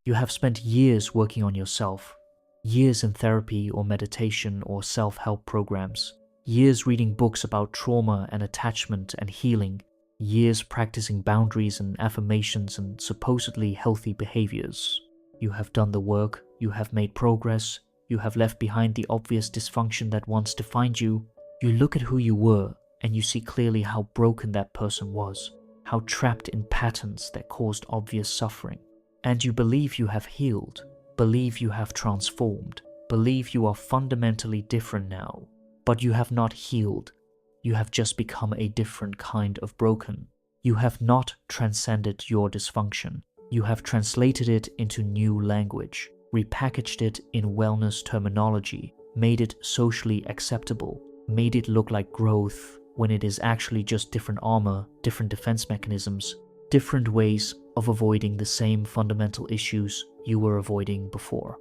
You have spent years working on yourself, years in therapy or meditation or self-help programs, years reading books about trauma and attachment and healing, years practicing boundaries and affirmations and supposedly healthy behaviors. You have done the work, you have made progress, you have left behind the obvious dysfunction that once defined you. You look at who you were and you see clearly how broken that person was, how trapped in patterns that caused obvious suffering. And you believe you have healed, believe you have transformed, believe you are fundamentally different now. But you have not healed. You have just become a different kind of broken. You have not transcended your dysfunction. You have translated it into new language, repackaged it in wellness terminology, made it socially acceptable, made it look like growth when it is actually just different armor, different defense mechanisms, different ways of avoiding the same fundamental issues you were avoiding before.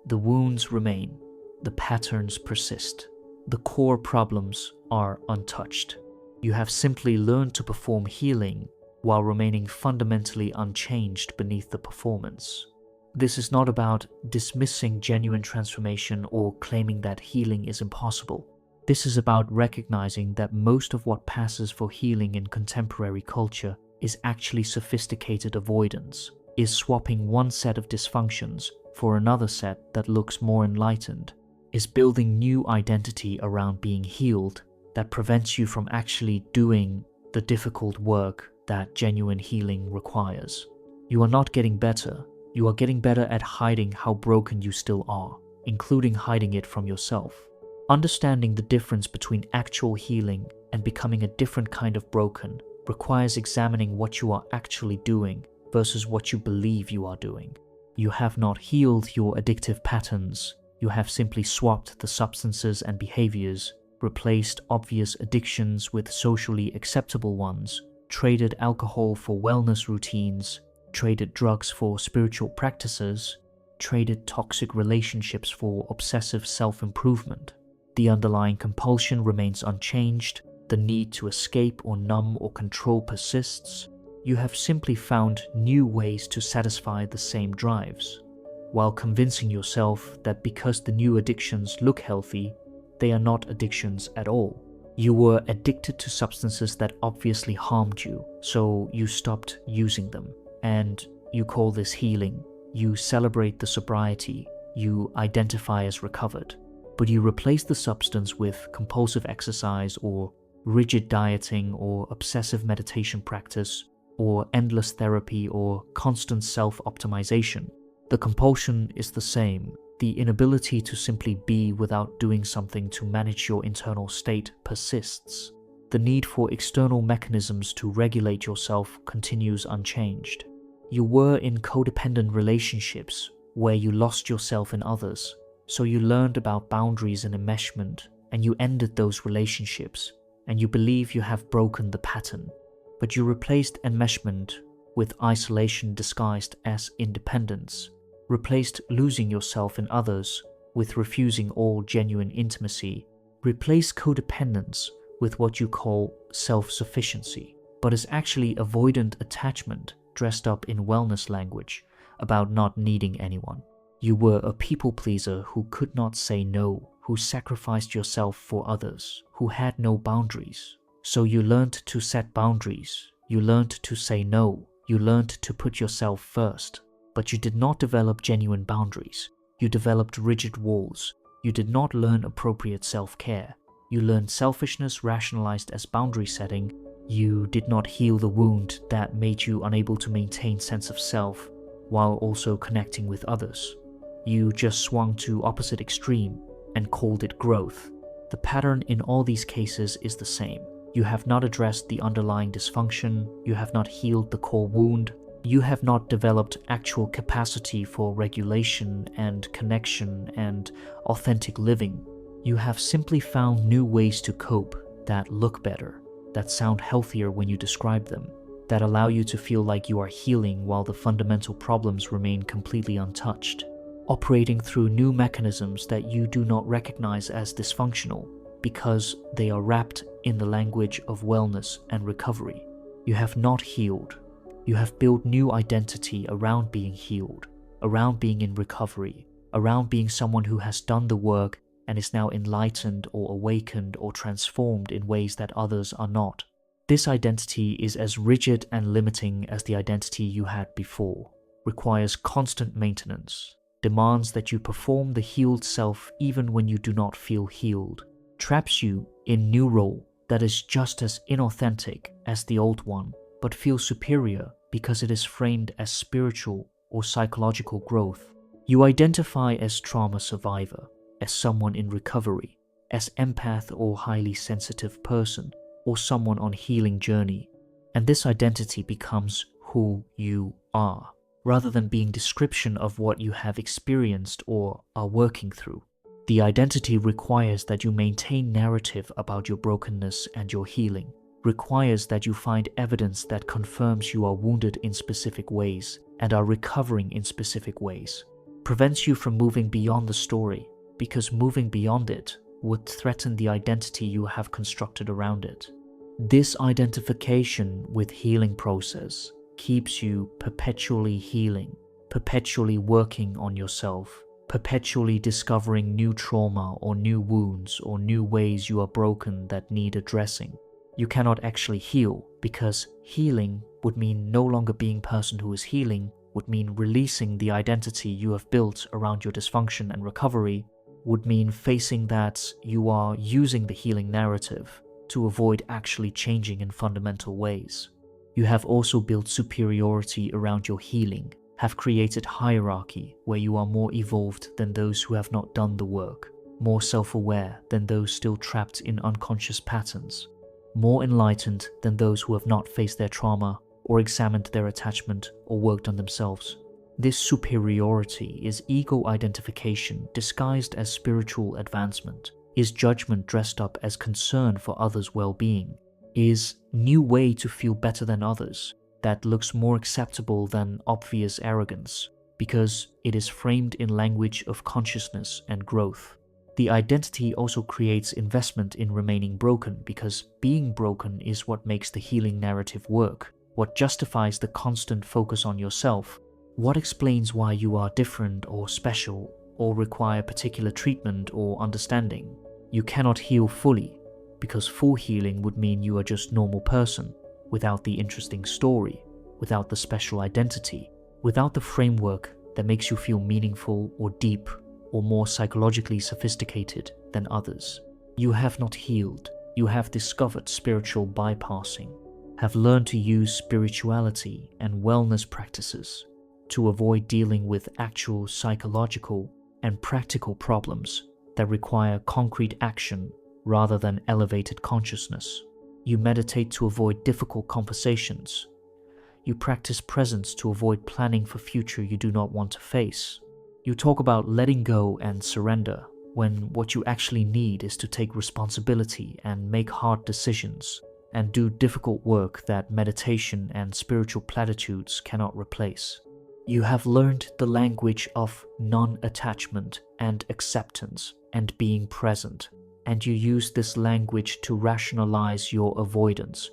The wounds remain, the patterns persist. The core problems are untouched. You have simply learned to perform healing while remaining fundamentally unchanged beneath the performance. This is not about dismissing genuine transformation or claiming that healing is impossible. This is about recognizing that most of what passes for healing in contemporary culture is actually sophisticated avoidance, is swapping one set of dysfunctions for another set that looks more enlightened, is building new identity around being healed that prevents you from actually doing the difficult work that genuine healing requires. You are not getting better, you are getting better at hiding how broken you still are, including hiding it from yourself. Understanding the difference between actual healing and becoming a different kind of broken requires examining what you are actually doing versus what you believe you are doing. You have not healed your addictive patterns. You have simply swapped the substances and behaviors, replaced obvious addictions with socially acceptable ones, traded alcohol for wellness routines, traded drugs for spiritual practices, traded toxic relationships for obsessive self-improvement. The underlying compulsion remains unchanged, the need to escape or numb or control persists. You have simply found new ways to satisfy the same drives, while convincing yourself that because the new addictions look healthy, they are not addictions at all. You were addicted to substances that obviously harmed you, so you stopped using them. And you call this healing. You celebrate the sobriety. You identify as recovered. But you replace the substance with compulsive exercise or rigid dieting or obsessive meditation practice or endless therapy or constant self-optimization. The compulsion is the same. The inability to simply be without doing something to manage your internal state persists. The need for external mechanisms to regulate yourself continues unchanged. You were in codependent relationships where you lost yourself in others, so you learned about boundaries and enmeshment, and you ended those relationships, and you believe you have broken the pattern. But you replaced enmeshment with isolation disguised as independence, replaced losing yourself in others with refusing all genuine intimacy, replaced codependence with what you call self-sufficiency, but is actually avoidant attachment dressed up in wellness language about not needing anyone. You were a people pleaser who could not say no, who sacrificed yourself for others, who had no boundaries. So you learned to set boundaries, you learned to say no, you learned to put yourself first, but you did not develop genuine boundaries. You developed rigid walls. You did not learn appropriate self-care. You learned selfishness rationalized as boundary setting. You did not heal the wound that made you unable to maintain sense of self while also connecting with others. You just swung to opposite extreme and called it growth. The pattern in all these cases is the same. You have not addressed the underlying dysfunction. You have not healed the core wound. You have not developed actual capacity for regulation and connection and authentic living. You have simply found new ways to cope that look better, that sound healthier when you describe them, that allow you to feel like you are healing while the fundamental problems remain completely untouched, operating through new mechanisms that you do not recognize as dysfunctional because they are wrapped in the language of wellness and recovery. You have not healed. You have built new identity around being healed. around being in recovery, around being someone who has done the work and is now enlightened or awakened or transformed in ways that others are not. This identity is as rigid and limiting as the identity you had before, requires constant maintenance, demands that you perform the healed self even when you do not feel healed, traps you in new role that is just as inauthentic as the old one, but feels superior because it is framed as spiritual or psychological growth. You identify as trauma survivor, as someone in recovery, as empath or highly sensitive person, or someone on healing journey, and this identity becomes who you are, rather than being description of what you have experienced or are working through. The identity requires that you maintain narrative about your brokenness and your healing, requires that you find evidence that confirms you are wounded in specific ways and are recovering in specific ways, prevents you from moving beyond the story, because moving beyond it would threaten the identity you have constructed around it. This identification with healing process keeps you perpetually healing, perpetually working on yourself, perpetually discovering new trauma or new wounds or new ways you are broken that need addressing. You cannot actually heal, because healing would mean no longer being person who is healing, would mean releasing the identity you have built around your dysfunction and recovery, would mean facing that you are using the healing narrative to avoid actually changing in fundamental ways. You have also built superiority around your healing, have created hierarchy where you are more evolved than those who have not done the work, more self-aware than those still trapped in unconscious patterns, more enlightened than those who have not faced their trauma or examined their attachment or worked on themselves. This superiority is ego identification disguised as spiritual advancement, is judgment dressed up as concern for others' well-being, is new way to feel better than others that looks more acceptable than obvious arrogance, because it is framed in language of consciousness and growth. The identity also creates investment in remaining broken, because being broken is what makes the healing narrative work, what justifies the constant focus on yourself, what explains why you are different or special or require particular treatment or understanding. You cannot heal fully, because full healing would mean you are just normal person, without the interesting story, without the special identity, without the framework that makes you feel meaningful or deep or more psychologically sophisticated than others. You have not healed, you have discovered spiritual bypassing, have learned to use spirituality and wellness practices to avoid dealing with actual psychological and practical problems that require concrete action rather than elevated consciousness. You meditate to avoid difficult conversations. You practice presence to avoid planning for future you do not want to face. You talk about letting go and surrender when what you actually need is to take responsibility and make hard decisions and do difficult work that meditation and spiritual platitudes cannot replace. You have learned the language of non-attachment and acceptance and being present, and you use this language to rationalize your avoidance,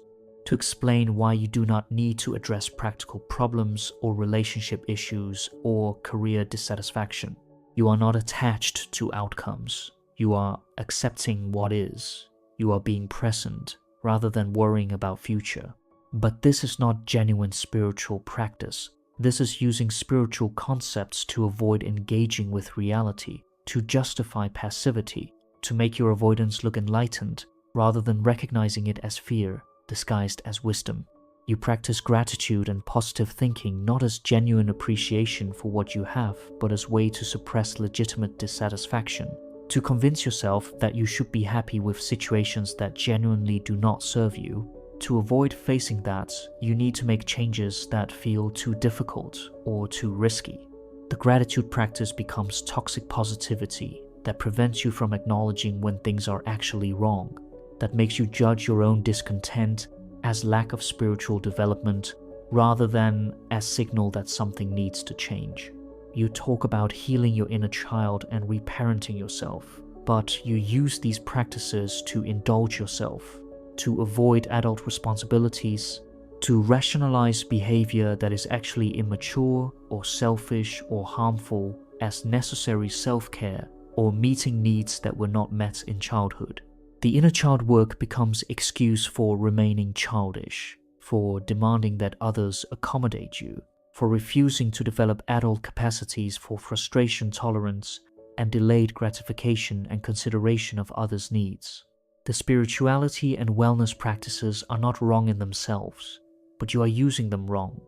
to explain why you do not need to address practical problems or relationship issues or career dissatisfaction. You are not attached to outcomes. You are accepting what is. You are being present rather than worrying about future. But this is not genuine spiritual practice. This is using spiritual concepts to avoid engaging with reality, to justify passivity, to make your avoidance look enlightened rather than recognizing it as fear disguised as wisdom. You practice gratitude and positive thinking not as genuine appreciation for what you have, but as way to suppress legitimate dissatisfaction, to convince yourself that you should be happy with situations that genuinely do not serve you. To avoid facing that, you need to make changes that feel too difficult or too risky. The gratitude practice becomes toxic positivity that prevents you from acknowledging when things are actually wrong, that makes you judge your own discontent as lack of spiritual development rather than as signal that something needs to change. You talk about healing your inner child and reparenting yourself, but you use these practices to indulge yourself, to avoid adult responsibilities, to rationalize behavior that is actually immature or selfish or harmful as necessary self-care or meeting needs that were not met in childhood. The inner child work becomes excuse for remaining childish, for demanding that others accommodate you, for refusing to develop adult capacities for frustration tolerance and delayed gratification and consideration of others' needs. The spirituality and wellness practices are not wrong in themselves, but you are using them wrong,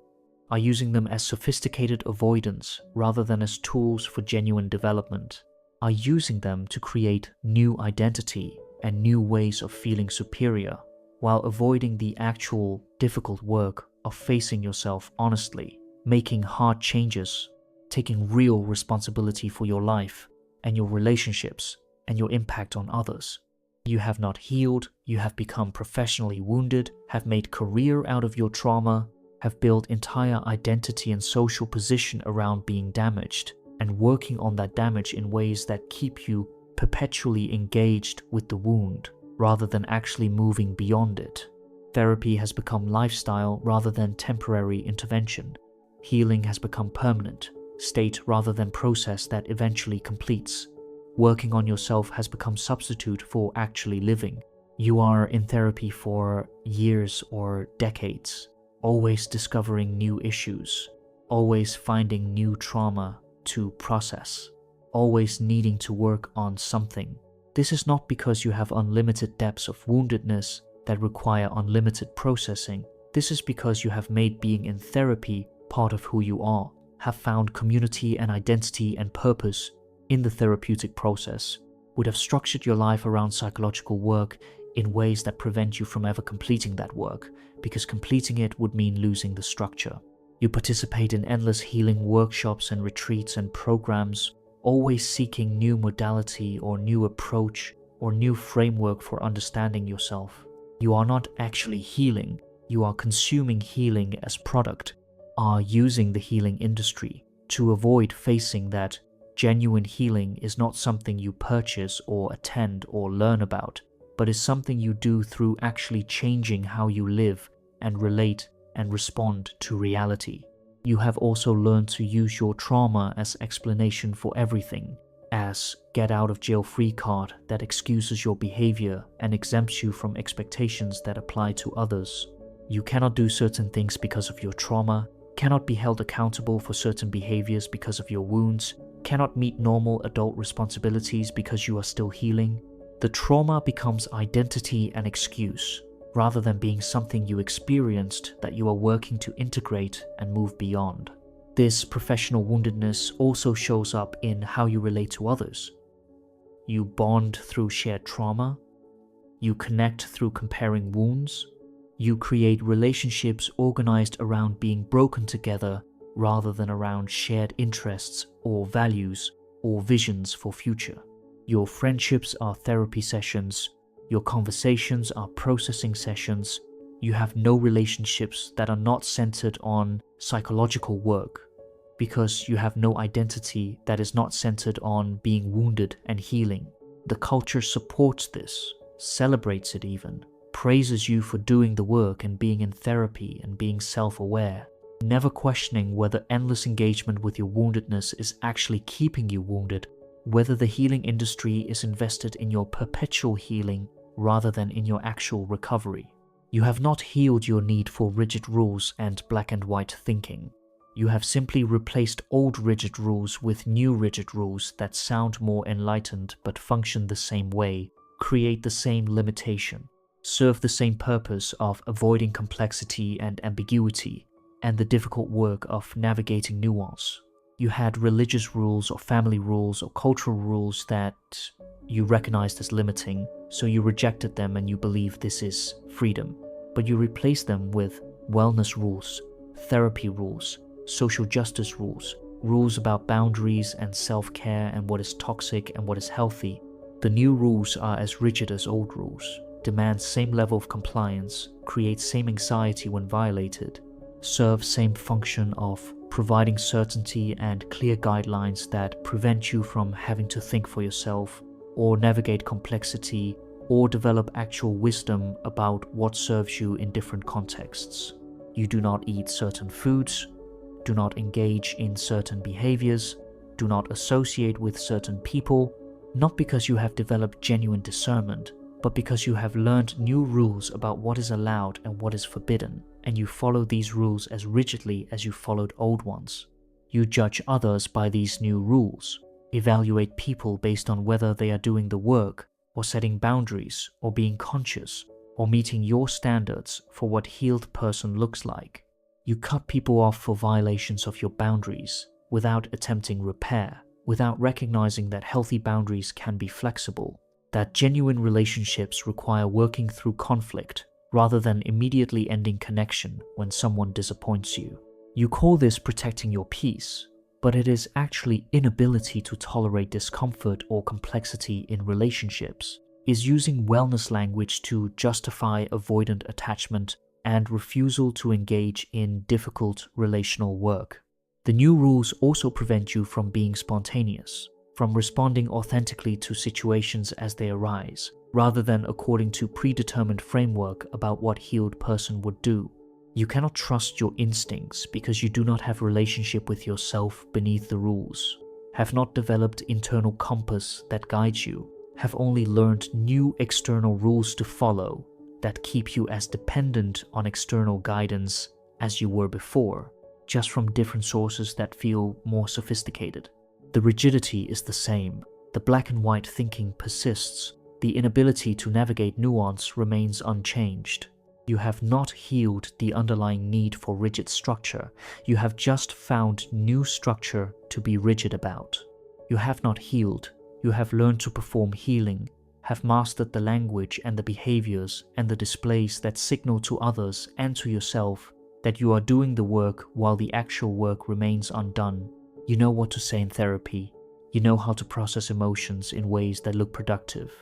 are using them as sophisticated avoidance rather than as tools for genuine development, are using them to create new identity and new ways of feeling superior, while avoiding the actual difficult work of facing yourself honestly, making hard changes, taking real responsibility for your life and your relationships and your impact on others. You have not healed, you have become professionally wounded, have made career out of your trauma, have built entire identity and social position around being damaged, and working on that damage in ways that keep you perpetually engaged with the wound, rather than actually moving beyond it. Therapy has become lifestyle rather than temporary intervention. Healing has become permanent, state rather than process that eventually completes. Working on yourself has become substitute for actually living. You are in therapy for years or decades, always discovering new issues, always finding new trauma to process, always needing to work on something. This is not because you have unlimited depths of woundedness that require unlimited processing. This is because you have made being in therapy part of who you are, have found community and identity and purpose in the therapeutic process, would have structured your life around psychological work in ways that prevent you from ever completing that work, because completing it would mean losing the structure. You participate in endless healing workshops and retreats and programs, always seeking new modality or new approach or new framework for understanding yourself. You are not actually healing, you are consuming healing as product, are using the healing industry to avoid facing that genuine healing is not something you purchase or attend or learn about, but is something you do through actually changing how you live and relate and respond to reality. You have also learned to use your trauma as explanation for everything, as get out of jail free card that excuses your behavior and exempts you from expectations that apply to others. You cannot do certain things because of your trauma, cannot be held accountable for certain behaviors because of your wounds, cannot meet normal adult responsibilities because you are still healing. The trauma becomes identity and excuse, rather than being something you experienced that you are working to integrate and move beyond. This professional woundedness also shows up in how you relate to others. You bond through shared trauma. You connect through comparing wounds. You create relationships organized around being broken together rather than around shared interests or values or visions for future. Your friendships are therapy sessions. Your conversations are processing sessions. You have no relationships that are not centered on psychological work, because you have no identity that is not centered on being wounded and healing. The culture supports this, celebrates it even, praises you for doing the work and being in therapy and being self-aware, never questioning whether endless engagement with your woundedness is actually keeping you wounded, whether the healing industry is invested in your perpetual healing rather than in your actual recovery. You have not healed your need for rigid rules and black and white thinking. You have simply replaced old rigid rules with new rigid rules that sound more enlightened but function the same way, create the same limitation, serve the same purpose of avoiding complexity and ambiguity, and the difficult work of navigating nuance. You had religious rules or family rules or cultural rules that you recognized as limiting, so you rejected them and you believe this is freedom. But you replaced them with wellness rules, therapy rules, social justice rules, rules about boundaries and self-care and what is toxic and what is healthy. The new rules are as rigid as old rules, demand same level of compliance, create same anxiety when violated, serve same function of providing certainty and clear guidelines that prevent you from having to think for yourself or navigate complexity or develop actual wisdom about what serves you in different contexts. You do not eat certain foods, do not engage in certain behaviors, do not associate with certain people, not because you have developed genuine discernment, but because you have learned new rules about what is allowed and what is forbidden, and you follow these rules as rigidly as you followed old ones. You judge others by these new rules, evaluate people based on whether they are doing the work, or setting boundaries, or being conscious, or meeting your standards for what healed person looks like. You cut people off for violations of your boundaries without attempting repair, without recognizing that healthy boundaries can be flexible, that genuine relationships require working through conflict rather than immediately ending connection when someone disappoints you. You call this protecting your peace, but it is actually inability to tolerate discomfort or complexity in relationships, is using wellness language to justify avoidant attachment and refusal to engage in difficult relational work. The new rules also prevent you from being spontaneous, from responding authentically to situations as they arise, rather than according to predetermined framework about what healed person would do. You cannot trust your instincts because you do not have relationship with yourself beneath the rules, have not developed internal compass that guides you, have only learned new external rules to follow that keep you as dependent on external guidance as you were before, just from different sources that feel more sophisticated. The rigidity is the same, the black and white thinking persists, the inability to navigate nuance remains unchanged. You have not healed the underlying need for rigid structure, you have just found new structure to be rigid about. You have not healed, you have learned to perform healing, have mastered the language and the behaviors and the displays that signal to others and to yourself that you are doing the work while the actual work remains undone. You know what to say in therapy. You know how to process emotions in ways that look productive.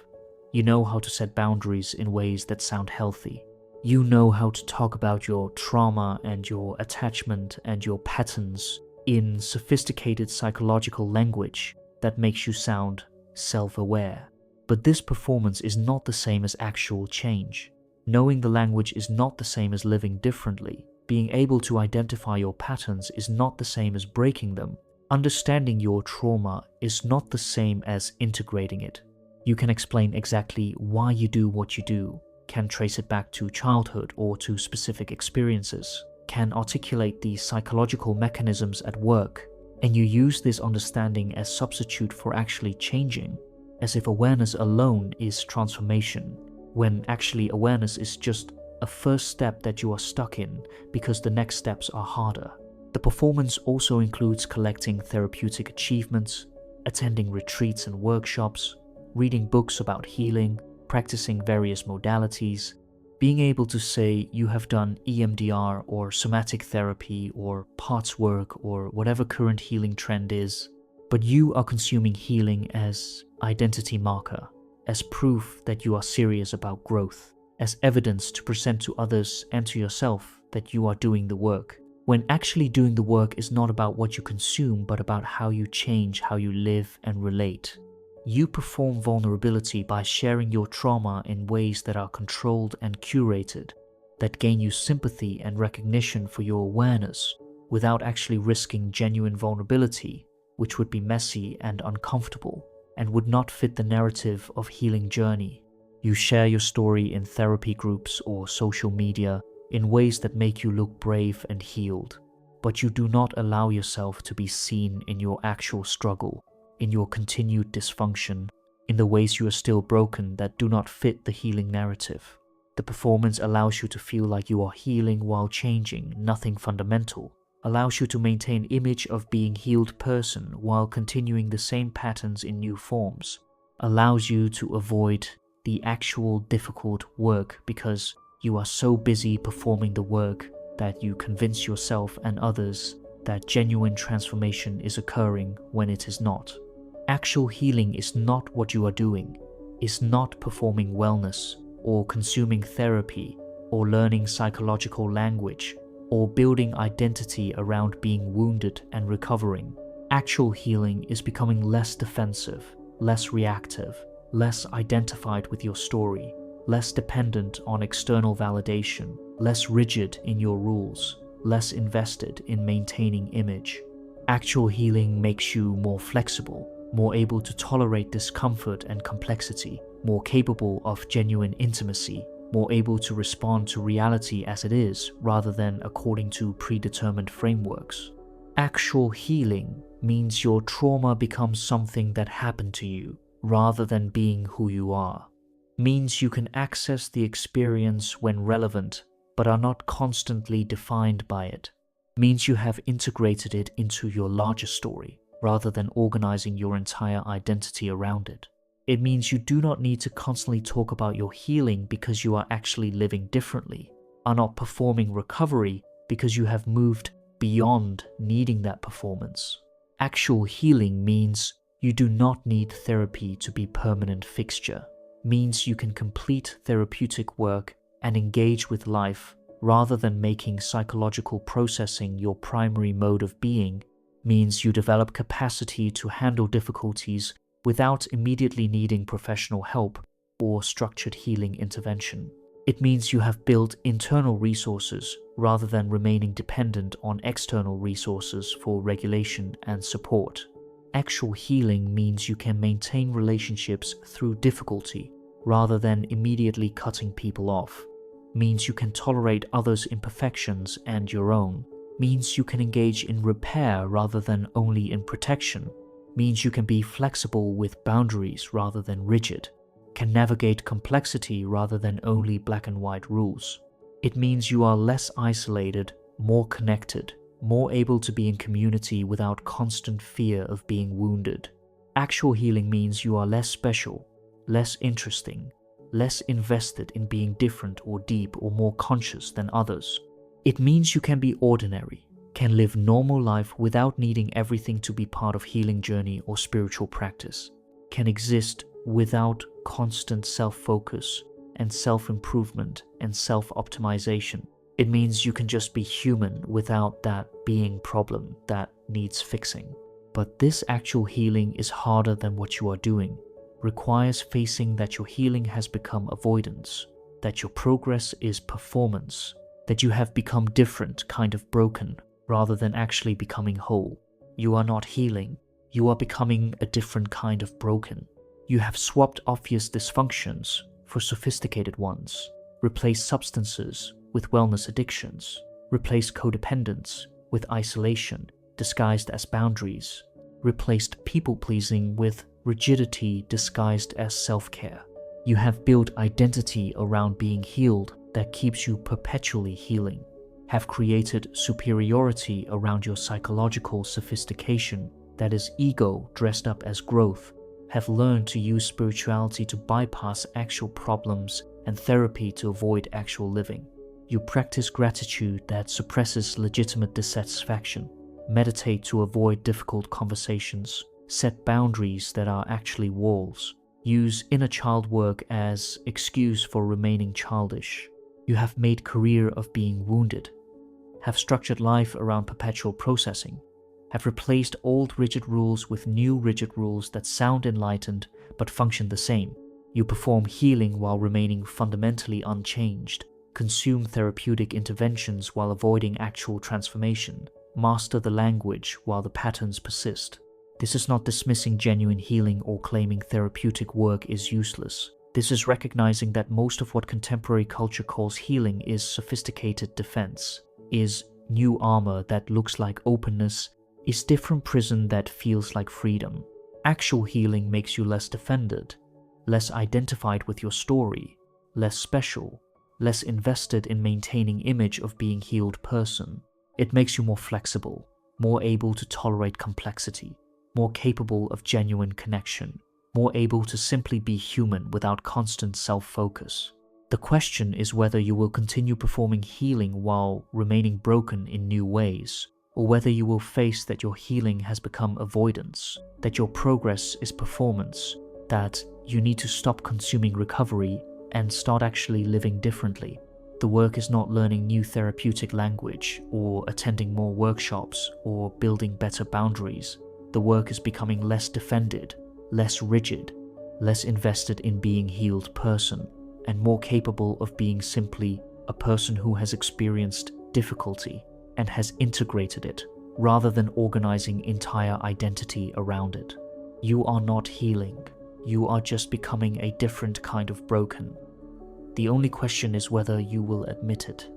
You know how to set boundaries in ways that sound healthy. You know how to talk about your trauma and your attachment and your patterns in sophisticated psychological language that makes you sound self-aware. But this performance is not the same as actual change. Knowing the language is not the same as living differently. Being able to identify your patterns is not the same as breaking them. Understanding your trauma is not the same as integrating it. You can explain exactly why you do what you do, can trace it back to childhood or to specific experiences, can articulate the psychological mechanisms at work, and you use this understanding as substitute for actually changing, as if awareness alone is transformation, when actually awareness is just a first step that you are stuck in because the next steps are harder. The performance also includes collecting therapeutic achievements, attending retreats and workshops, reading books about healing, practicing various modalities, being able to say you have done EMDR or somatic therapy or parts work or whatever current healing trend is, but you are consuming healing as identity marker, as proof that you are serious about growth, as evidence to present to others and to yourself that you are doing the work, when actually doing the work is not about what you consume but about how you change how you live and relate. You perform vulnerability by sharing your trauma in ways that are controlled and curated, that gain you sympathy and recognition for your awareness, without actually risking genuine vulnerability, which would be messy and uncomfortable, and would not fit the narrative of healing journey. You share your story in therapy groups or social media in ways that make you look brave and healed, but you do not allow yourself to be seen in your actual struggle, in your continued dysfunction, in the ways you are still broken that do not fit the healing narrative. The performance allows you to feel like you are healing while changing nothing fundamental, allows you to maintain image of being healed person while continuing the same patterns in new forms, allows you to avoid the actual difficult work because you are so busy performing the work that you convince yourself and others that genuine transformation is occurring when it is not. Actual healing is not what you are doing, is not performing wellness or consuming therapy or learning psychological language or building identity around being wounded and recovering. Actual healing is becoming less defensive, less reactive, less identified with your story, less dependent on external validation, less rigid in your rules, less invested in maintaining image. Actual healing makes you more flexible, more able to tolerate discomfort and complexity, more capable of genuine intimacy, more able to respond to reality as it is rather than according to predetermined frameworks. Actual healing means your trauma becomes something that happened to you rather than being who you are. Means you can access the experience when relevant but are not constantly defined by it. Means you have integrated it into your larger story rather than organizing your entire identity around it. It means you do not need to constantly talk about your healing because you are actually living differently, are not performing recovery because you have moved beyond needing that performance. Actual healing means you do not need therapy to be permanent fixture, means you can complete therapeutic work and engage with life rather than making psychological processing your primary mode of being, means you develop capacity to handle difficulties without immediately needing professional help or structured healing intervention. It means you have built internal resources rather than remaining dependent on external resources for regulation and support. Actual healing means you can maintain relationships through difficulty rather than immediately cutting people off. Means you can tolerate others' imperfections and your own. Means you can engage in repair rather than only in protection. Means you can be flexible with boundaries rather than rigid. Can navigate complexity rather than only black and white rules. It means you are less isolated, more connected, more able to be in community without constant fear of being wounded. Actual healing means you are less special, less interesting, less invested in being different or deep or more conscious than others. It means you can be ordinary, can live normal life without needing everything to be part of healing journey or spiritual practice, can exist without constant self-focus and self-improvement and self-optimization. It means you can just be human without that being problem that needs fixing. But this actual healing is harder than what you are doing, requires facing that your healing has become avoidance, that your progress is performance, that you have become different kind of broken rather than actually becoming whole. You are not healing, you are becoming a different kind of broken. You have swapped obvious dysfunctions for sophisticated ones, replaced substances with wellness addictions, replaced codependence with isolation disguised as boundaries, replaced people-pleasing with rigidity disguised as self-care. You have built identity around being healed that keeps you perpetually healing, have created superiority around your psychological sophistication that is ego dressed up as growth, have learned to use spirituality to bypass actual problems and therapy to avoid actual living. You practice gratitude that suppresses legitimate dissatisfaction, meditate to avoid difficult conversations, set boundaries that are actually walls, use inner child work as excuse for remaining childish. You have made career of being wounded, have structured life around perpetual processing, have replaced old rigid rules with new rigid rules that sound enlightened but function the same. You perform healing while remaining fundamentally unchanged, consume therapeutic interventions while avoiding actual transformation, master the language while the patterns persist. This is not dismissing genuine healing or claiming therapeutic work is useless. This is recognizing that most of what contemporary culture calls healing is sophisticated defense, is new armor that looks like openness, is different prison that feels like freedom. Actual healing makes you less defended, less identified with your story, less special, less invested in maintaining image of being healed person. It makes you more flexible, more able to tolerate complexity, more capable of genuine connection, more able to simply be human without constant self-focus. The question is whether you will continue performing healing while remaining broken in new ways, or whether you will face that your healing has become avoidance, that your progress is performance, that you need to stop consuming recovery and start actually living differently. The work is not learning new therapeutic language or attending more workshops or building better boundaries. The work is becoming less defended, less rigid, less invested in being healed person, and more capable of being simply a person who has experienced difficulty and has integrated it rather than organizing entire identity around it. You are not healing. You are just becoming a different kind of broken. The only question is whether you will admit it.